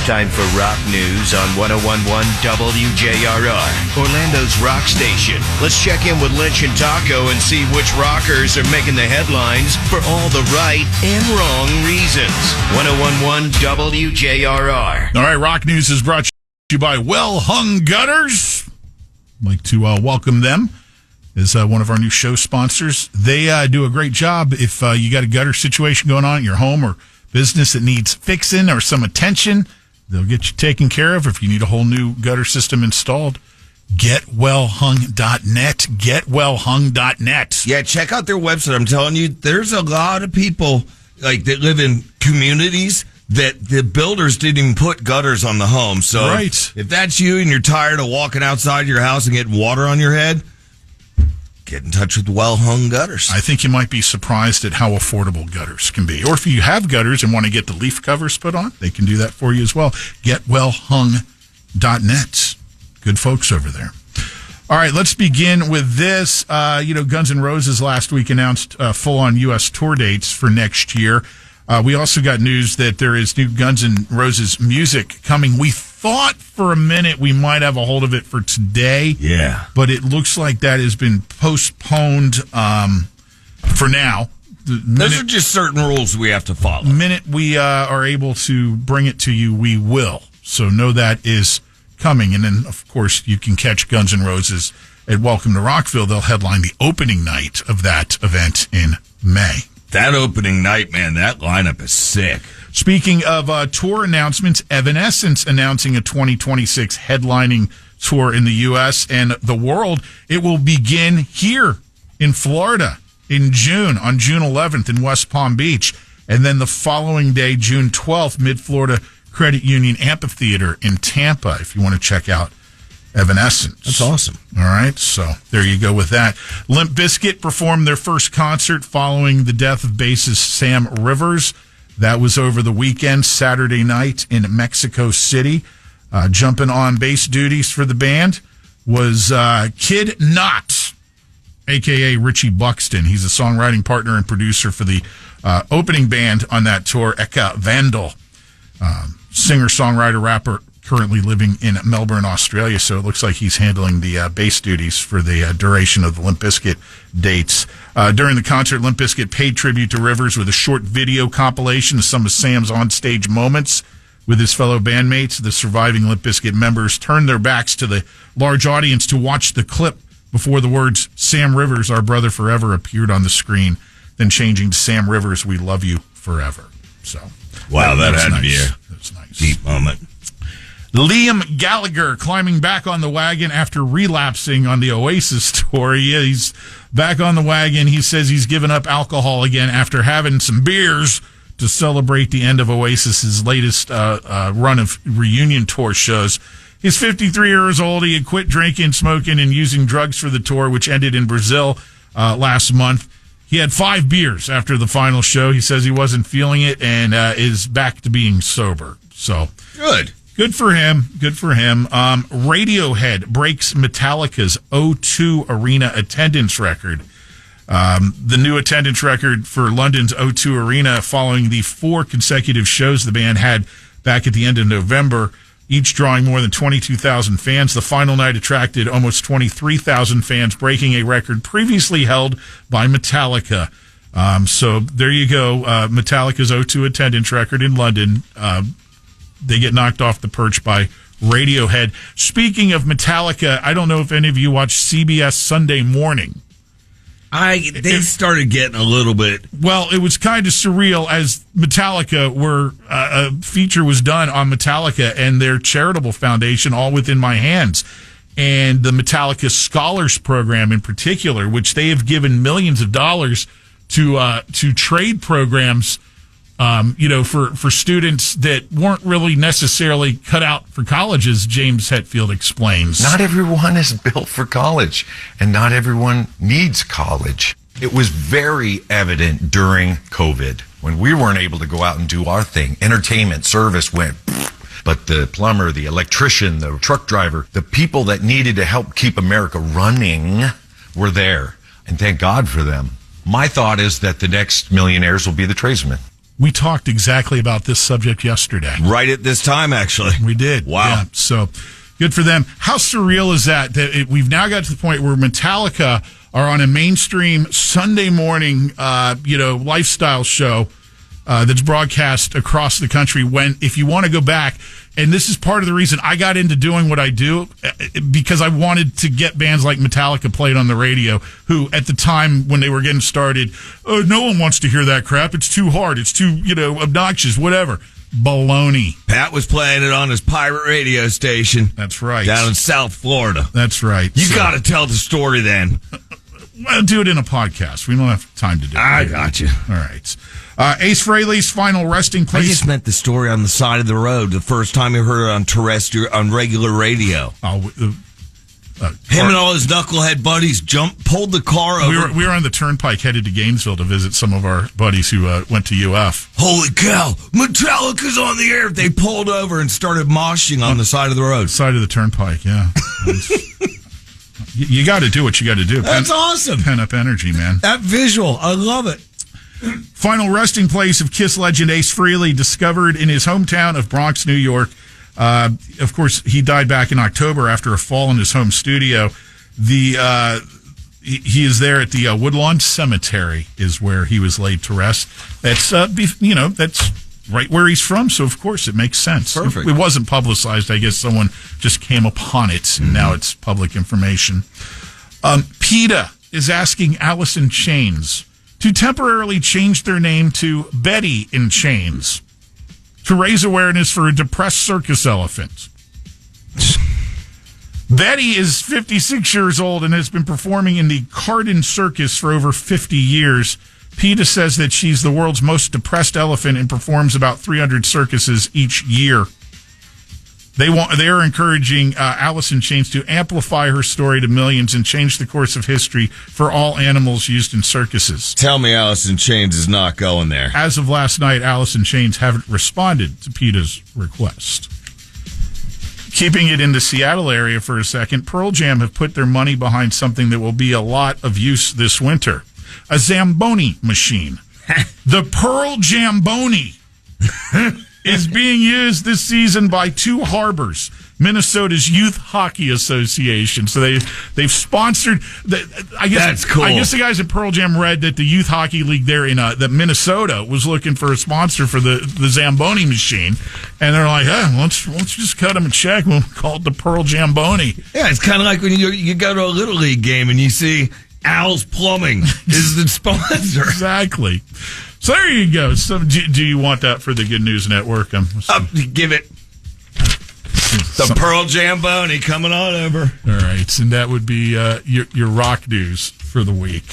time for rock news on 101.1 WJRR, Orlando's rock station. Let's check in with Lynch and Taco and see which rockers are making the headlines for all the right and wrong reasons. 101.1 WJRR. All right, rock news is brought to you by Well Hung Gutters. I'd like to welcome them as one of our new show sponsors. They do a great job if you got a gutter situation going on at your home or business that needs fixing or some attention. They'll get you taken care of. If you need a whole new gutter system installed, getwellhung.net. Getwellhung.net. Yeah, check out their website. I'm telling you, there's a lot of people like that live in communities that the builders didn't even put gutters on the home. So right. If that's you and you're tired of walking outside your house and getting water on your head, get in touch with Well-Hung Gutters. I think you might be surprised at how affordable gutters can be. Or if you have gutters and want to get the leaf covers put on, they can do that for you as well. GetWellHung.net. Good folks over there. All right, let's begin with this. Guns N' Roses last week announced full-on U.S. tour dates for next year. We also got news that there is new Guns N' Roses music coming. We thought for a minute we might have a hold of it for today. Yeah. But it looks like that has been postponed for now. Those are just certain rules we have to follow. The minute we are able to bring it to you, we will. So know that is coming. And then, of course, you can catch Guns N' Roses at Welcome to Rockville. They'll headline the opening night of that event in May. That opening night, man, that lineup is sick. Speaking of tour announcements, Evanescence announcing a 2026 headlining tour in the U.S. and the world. It will begin here in Florida in June, on June 11th in West Palm Beach. And then the following day, June 12th, Mid-Florida Credit Union Amphitheater in Tampa, if you want to check out Evanescence. That's awesome. All right, so there you go with that. Limp Bizkit performed their first concert following the death of bassist Sam Rivers. That was over the weekend, Saturday night in Mexico City. Jumping on bass duties for the band was Kid Knott, a.k.a. Richie Buxton. He's a songwriting partner and producer for the opening band on that tour, Eka Vandal. Singer, songwriter, rapper, currently living in Melbourne, Australia, so it looks like he's handling the bass duties for the duration of the Limp Bizkit dates. During the concert, Limp Bizkit paid tribute to Rivers with a short video compilation of some of Sam's onstage moments with his fellow bandmates. The surviving Limp Bizkit members turned their backs to the large audience to watch the clip before the words, "Sam Rivers, our brother forever," appeared on the screen, then changing to "Sam Rivers, we love you forever." So, wow, that had to be a nice. Deep moment. Liam Gallagher climbing back on the wagon after relapsing on the Oasis tour. He's back on the wagon. He says he's given up alcohol again after having some beers to celebrate the end of Oasis's latest run of reunion tour shows. He's 53 years old. He had quit drinking, smoking, and using drugs for the tour, which ended in Brazil last month. He had 5 beers after the final show. He says he wasn't feeling it and is back to being sober. So good. Good for him. Good for him. Radiohead breaks Metallica's O2 Arena attendance record. The new attendance record for London's O2 Arena following the 4 consecutive shows the band had back at the end of November, each drawing more than 22,000 fans. The final night attracted almost 23,000 fans, breaking a record previously held by Metallica. So there you go. Metallica's O2 attendance record in London. They get knocked off the perch by Radiohead. Speaking of Metallica, I don't know if any of you watched CBS Sunday Morning. They started getting a little bit. Well, it was kind of surreal as Metallica a feature was done on Metallica and their charitable foundation, All Within My Hands, and the Metallica Scholars Program in particular, which they have given millions of dollars to trade programs. For students that weren't really necessarily cut out for college, as James Hetfield explains. Not everyone is built for college, and not everyone needs college. It was very evident during COVID when we weren't able to go out and do our thing. Entertainment, service went, but the plumber, the electrician, the truck driver, the people that needed to help keep America running were there, and thank God for them. My thought is that the next millionaires will be the tradesmen. We talked exactly about this subject yesterday. Right at this time, actually. We did. Wow. Yeah, so good for them. How surreal is that? We've now got to the point where Metallica are on a mainstream Sunday morning, lifestyle show that's broadcast across the country. When, if you want to go back, and this is part of the reason I got into doing what I do, because I wanted to get bands like Metallica played on the radio, who at the time when they were getting started, oh, no one wants to hear that crap. It's too hard. It's too, obnoxious, whatever. Baloney. Pat was playing it on his pirate radio station. That's right. Down in South Florida. That's right. You got to tell the story then. Well, do it in a podcast. We don't have time to do it. I got you. All right. Ace Frehley's final resting place. I just meant the story on the side of the road the first time you heard it on regular radio. Him and all his knucklehead buddies pulled the car over. We were on the turnpike headed to Gainesville to visit some of our buddies who went to UF. Holy cow! Metallica's on the air. They pulled over and started moshing on the side of the road. Side of the turnpike, yeah. You got to do what you got to do. That's awesome. Pent up energy, man. That visual, I love it. Final resting place of Kiss legend Ace Frehley, discovered in his hometown of Bronx, New York. Of course, he died back in October after a fall in his home studio. He is there at the Woodlawn Cemetery, is where he was laid to rest. That's that's right where he's from, so of course it makes sense. Perfect. It wasn't publicized. I guess someone just came upon it, and now it's public information. PETA is asking Alice in Chains to temporarily change their name to Betty in Chains to raise awareness for a depressed circus elephant. Betty is 56 years old and has been performing in the Carden Circus for over 50 years. PETA says that she's the world's most depressed elephant and performs about 300 circuses each year. They are encouraging Alice in Chains to amplify her story to millions and change the course of history for all animals used in circuses. Tell me Alice in Chains is not going there. As of last night, Alice in Chains haven't responded to PETA's request. Keeping it in the Seattle area for a second, Pearl Jam have put their money behind something that will be a lot of use this winter. A Zamboni machine. The Pearl Jamboni is being used this season by Two Harbors, Minnesota's Youth Hockey Association. So they've sponsored. That's cool. I guess the guys at Pearl Jam read that the Youth Hockey League there in that Minnesota was looking for a sponsor for the Zamboni machine, and they're like, let's just cut them a check. We'll call it the Pearl Jamboni. Yeah, it's kind of like when you go to a Little League game and you see Al's Plumbing is the sponsor. Exactly. So there you go. So do you want that for the Good News Network? Give it. The Pearl Jamboni coming on over. All right. And that would be your rock news for the week.